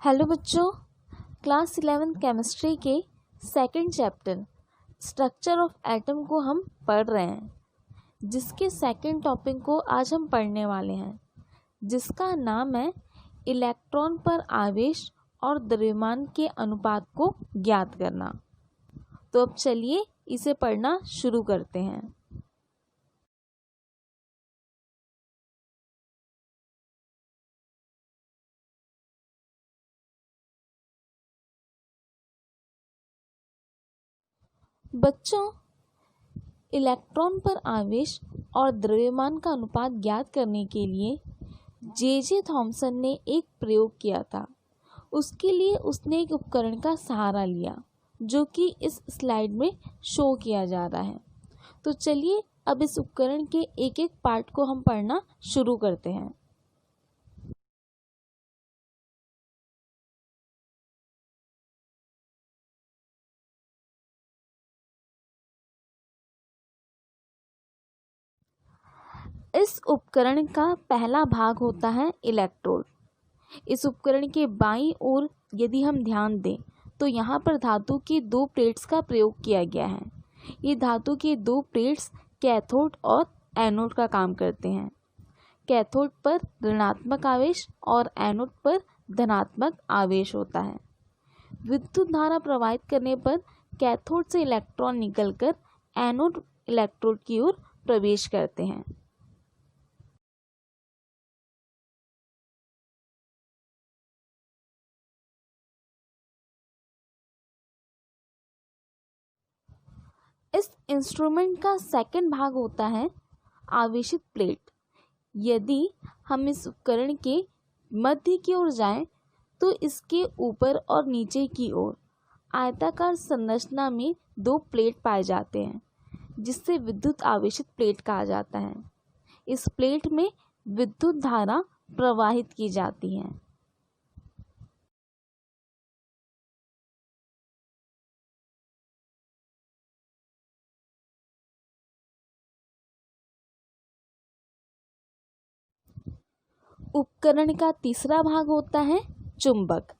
Hello बच्चों, class 11 chemistry के second chapter structure of atom को हम पढ़ रहे हैं, जिसके सेकंड टॉपिक को आज हम पढ़ने वाले हैं, जिसका नाम है इलेक्ट्रॉन पर आवेश और द्रव्यमान के अनुपात को ज्ञात करना। तो अब चलिए इसे पढ़ना शुरू करते हैं। बच्चों, इलेक्ट्रॉन पर आवेश और द्रव्यमान का अनुपात ज्ञात करने के लिए जे थॉमसन ने एक प्रयोग किया था। उसके लिए उसने एक उपकरण का सहारा लिया, जो कि इस स्लाइड में शो किया जा रहा है। तो चलिए अब इस उपकरण के एक एक पार्ट को हम पढ़ना शुरू करते हैं। इस उपकरण का पहला भाग होता है इलेक्ट्रोड। इस उपकरण के बाईं ओर यदि हम ध्यान दें तो यहाँ पर धातु की दो प्लेट्स का प्रयोग किया गया है। ये धातु की दो प्लेट्स कैथोड और एनोड का काम करते हैं। कैथोड पर ऋणात्मक आवेश और एनोड पर धनात्मक आवेश होता है। विद्युत धारा प्रवाहित करने पर कैथोड से इलेक्ट्रॉन निकलकर एनोड इलेक्ट्रोड की ओर प्रवेश करते हैं। इस इंस्ट्रूमेंट का सेकंड भाग होता है आवेशित प्लेट। यदि हम इस उपकरण के मध्य की ओर जाएं तो इसके ऊपर और नीचे की ओर आयताकार संरचना में दो प्लेट पाए जाते हैं, जिससे विद्युत आवेशित प्लेट कहा जाता है। इस प्लेट में विद्युत धारा प्रवाहित की जाती है। उपकरण का तीसरा भाग होता है चुंबक।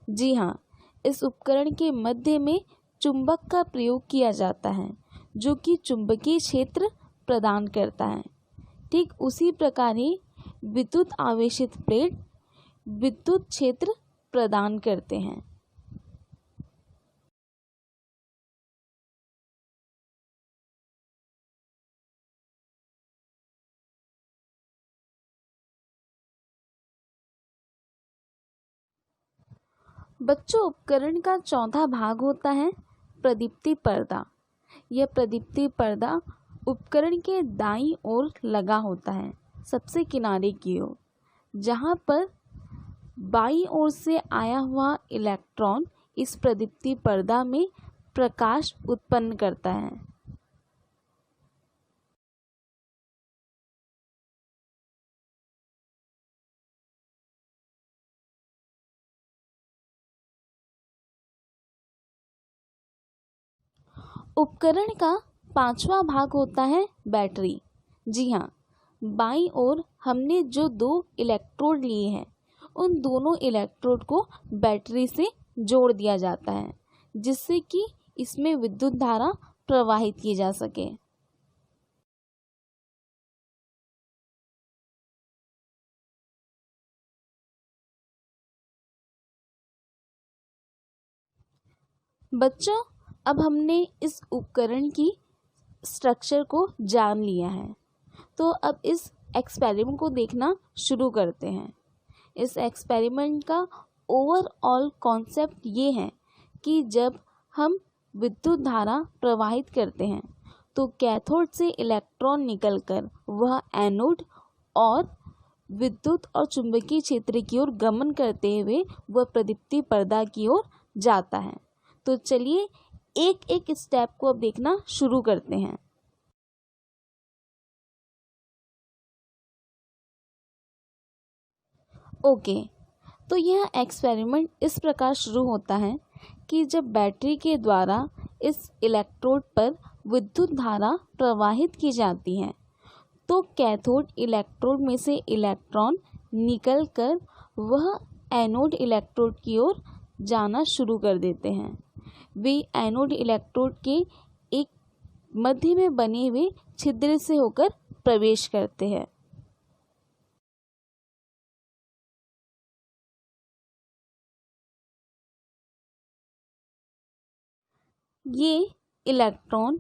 जी हाँ, इस उपकरण के मध्य में चुंबक का प्रयोग किया जाता है, जो कि चुंबकीय क्षेत्र प्रदान करता है। ठीक उसी प्रकार ही विद्युत आवेशित प्लेट विद्युत क्षेत्र प्रदान करते हैं। बच्चों, उपकरण का चौथा भाग होता है प्रदीप्ति पर्दा। यह प्रदीप्ति पर्दा उपकरण के दाईं ओर लगा होता है, सबसे किनारे की ओर, जहाँ पर बाईं ओर से आया हुआ इलेक्ट्रॉन इस प्रदीप्ति पर्दा में प्रकाश उत्पन्न करता है। उपकरण का पांचवा भाग होता है बैटरी। जी हाँ, बाईं ओर हमने जो दो इलेक्ट्रोड लिए हैं, उन दोनों इलेक्ट्रोड को बैटरी से जोड़ दिया जाता है, जिससे कि इसमें विद्युत धारा प्रवाहित की जा सके। बच्चों, अब हमने इस उपकरण की स्ट्रक्चर को जान लिया है, तो अब इस एक्सपेरिमेंट को देखना शुरू करते हैं। इस एक्सपेरिमेंट का ओवरऑल कॉन्सेप्ट ये है कि जब हम विद्युत धारा प्रवाहित करते हैं तो कैथोड से इलेक्ट्रॉन निकलकर वह एनोड और विद्युत और चुंबकीय क्षेत्र की ओर गमन करते हुए वह प्रदीप्ति पर्दा की ओर जाता है। तो चलिए एक एक स्टेप को अब देखना शुरू करते हैं। ओके, तो यह एक्सपेरिमेंट इस प्रकार शुरू होता है कि जब बैटरी के द्वारा इस इलेक्ट्रोड पर विद्युत धारा प्रवाहित की जाती है तो कैथोड इलेक्ट्रोड में से इलेक्ट्रॉन निकलकर वह एनोड इलेक्ट्रोड की ओर जाना शुरू कर देते हैं। वे एनोड इलेक्ट्रोड के एक मध्य में बने हुए छिद्र से होकर प्रवेश करते हैं। ये इलेक्ट्रॉन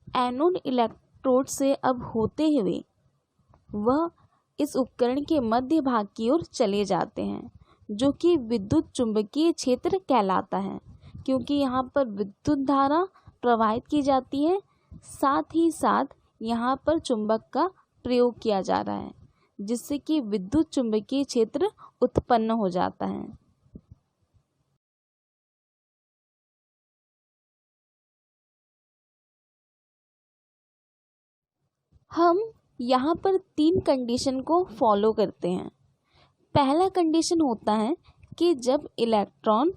एनोड इलेक्ट्रोड से अब होते हुए वह इस उपकरण के मध्य भाग की ओर चले जाते हैं, जो कि विद्युत चुंबकीय क्षेत्र कहलाता है, क्योंकि यहाँ पर विद्युत धारा प्रवाहित की जाती है, साथ ही साथ यहाँ पर चुंबक का प्रयोग किया जा रहा है, जिससे कि विद्युत चुंबकीय क्षेत्र उत्पन्न हो जाता है। हम यहाँ पर 3 कंडीशन को फॉलो करते हैं। पहला कंडीशन होता है कि जब इलेक्ट्रॉन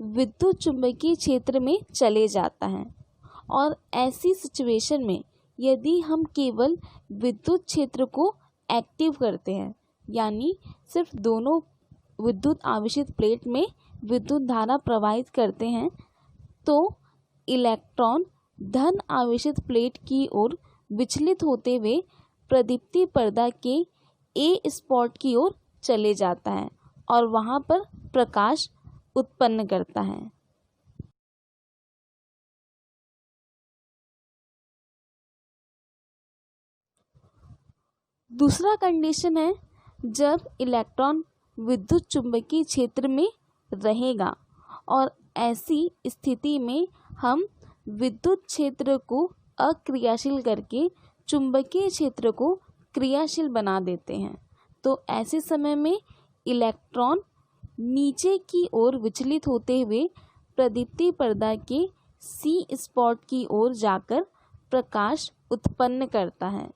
विद्युत चुंबकीय क्षेत्र में चले जाता है, और ऐसी सिचुएशन में यदि हम केवल विद्युत क्षेत्र को एक्टिव करते हैं, यानी सिर्फ दोनों विद्युत आवेशित प्लेट में विद्युत धारा प्रवाहित करते हैं, तो इलेक्ट्रॉन धन आवेशित प्लेट की ओर विचलित होते हुए प्रदीप्ति पर्दा के ए स्पॉट की ओर चले जाता है और वहाँ पर प्रकाश उत्पन्न करता है। दूसरा कंडीशन है जब इलेक्ट्रॉन विद्युत चुंबकीय क्षेत्र में रहेगा, और ऐसी स्थिति में हम विद्युत क्षेत्र को अक्रियाशील करके चुंबकीय क्षेत्र को क्रियाशील बना देते हैं। तो ऐसे समय में इलेक्ट्रॉन नीचे की ओर विचलित होते हुए प्रदीप्ति पर्दा के सी स्पॉट की ओर जाकर प्रकाश उत्पन्न करता है।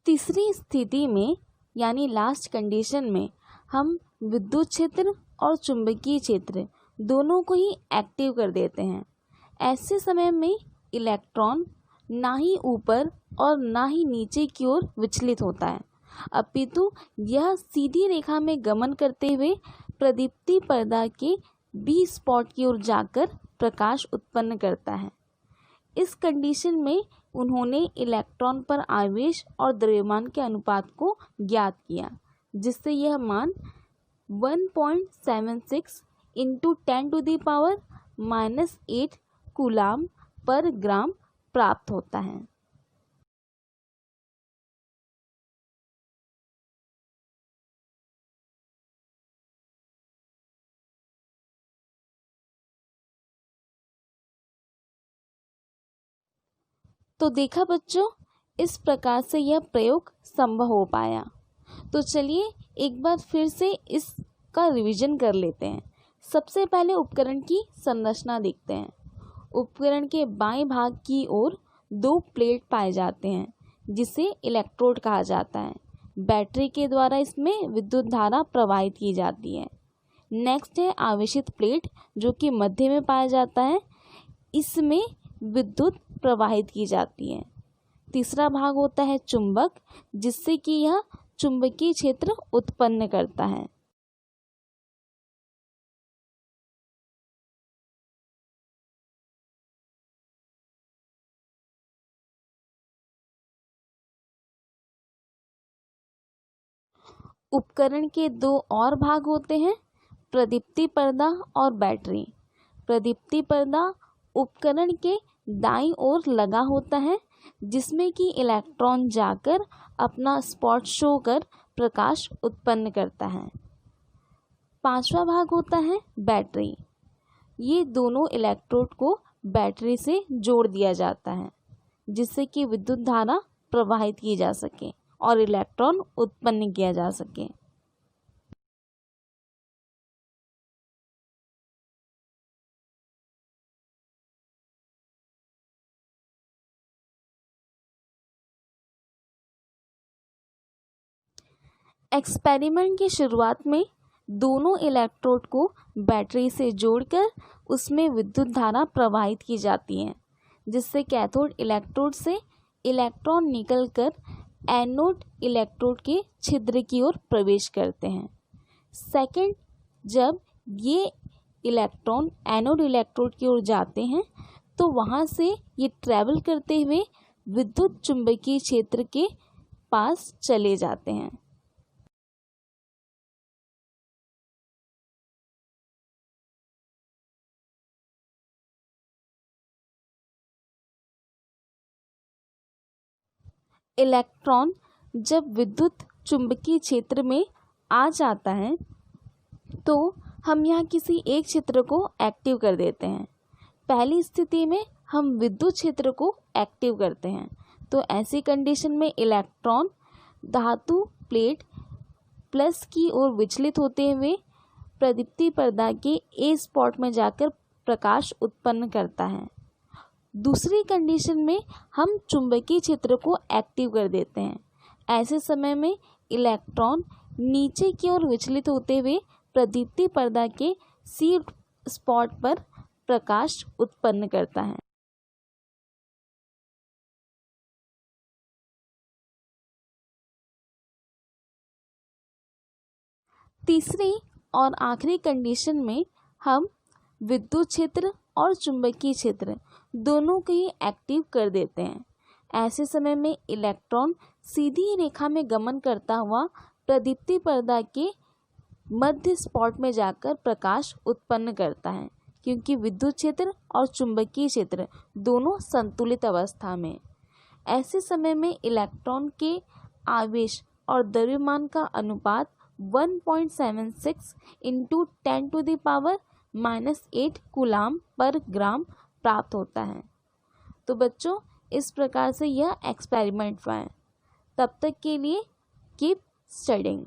तीसरी स्थिति में यानी लास्ट कंडीशन में हम विद्युत क्षेत्र और चुंबकीय क्षेत्र दोनों को ही एक्टिव कर देते हैं। ऐसे समय में इलेक्ट्रॉन ना ही ऊपर और ना ही नीचे की ओर विचलित होता है, अपितु यह सीधी रेखा में गमन करते हुए प्रदीप्ति पर्दा के बी स्पॉट की ओर जाकर प्रकाश उत्पन्न करता है। इस कंडीशन में उन्होंने इलेक्ट्रॉन पर आवेश और द्रव्यमान के अनुपात को ज्ञात किया, जिससे यह मान 1.76 इंटू 10⁻⁻8 कूलाम पर ग्राम प्राप्त होता है। तो देखा बच्चों, इस प्रकार से यह प्रयोग संभव हो पाया। तो चलिए एक बार फिर से इसका रिवीजन कर लेते हैं। सबसे पहले उपकरण की संरचना देखते हैं। उपकरण के बाएं भाग की ओर 2 प्लेट पाए जाते हैं, जिसे इलेक्ट्रोड कहा जाता है। बैटरी के द्वारा इसमें विद्युत धारा प्रवाहित की जाती है। नेक्स्ट है आवेशित प्लेट, जो कि मध्य में पाया जाता है, इसमें विद्युत प्रवाहित की जाती है। तीसरा भाग होता है चुंबक, जिससे कि यह चुंबकीय क्षेत्र उत्पन्न करता है। उपकरण के 2 और भाग होते हैं, प्रदीप्ति पर्दा और बैटरी। प्रदीप्ति पर्दा उपकरण के दाईं ओर लगा होता है, जिसमें कि इलेक्ट्रॉन जाकर अपना स्पॉट शो कर प्रकाश उत्पन्न करता है। पांचवा भाग होता है बैटरी। ये दोनों इलेक्ट्रोड को बैटरी से जोड़ दिया जाता है, जिससे कि विद्युत धारा प्रवाहित की जा सके और इलेक्ट्रॉन उत्पन्न किया जा सके। एक्सपेरिमेंट की शुरुआत में दोनों इलेक्ट्रोड को बैटरी से जोड़कर उसमें विद्युत धारा प्रवाहित की जाती है, जिससे कैथोड इलेक्ट्रोड से इलेक्ट्रॉन निकलकर एनोड इलेक्ट्रोड के छिद्र की ओर प्रवेश करते हैं। सेकंड, जब ये इलेक्ट्रॉन एनोड इलेक्ट्रोड की ओर जाते हैं तो वहाँ से ये ट्रैवल करते हुए विद्युत चुंबकीय क्षेत्र के पास चले जाते हैं। इलेक्ट्रॉन जब विद्युत चुंबकीय क्षेत्र में आ जाता है तो हम यहाँ किसी एक क्षेत्र को एक्टिव कर देते हैं। पहली स्थिति में हम विद्युत क्षेत्र को एक्टिव करते हैं, तो ऐसी कंडीशन में इलेक्ट्रॉन धातु प्लेट प्लस की ओर विचलित होते हुए प्रदीप्ति पर्दा के ए स्पॉट में जाकर प्रकाश उत्पन्न करता है। दूसरी कंडीशन में हम चुंबकीय क्षेत्र को एक्टिव कर देते हैं। ऐसे समय में इलेक्ट्रॉन नीचे की ओर विचलित होते हुए प्रदीप्ति पर्दा के सी स्पॉट पर प्रकाश उत्पन्न करता है। तीसरी और आखिरी कंडीशन में हम विद्युत क्षेत्र और चुंबकीय क्षेत्र दोनों को ही एक्टिव कर देते हैं। ऐसे समय में इलेक्ट्रॉन सीधी रेखा में गमन करता हुआ प्रदीप्ति पर्दा के मध्य स्पॉट में जाकर प्रकाश उत्पन्न करता है, क्योंकि विद्युत क्षेत्र और चुंबकीय क्षेत्र दोनों संतुलित अवस्था में। ऐसे समय में इलेक्ट्रॉन के आवेश और द्रव्यमान का अनुपात 1.76 इंटू 10⁻⁻8 कूलाम पर ग्राम प्राप्त होता है। तो बच्चों, इस प्रकार से यह एक्सपेरिमेंट हुआ है। तब तक के लिए कीप स्टडिंग।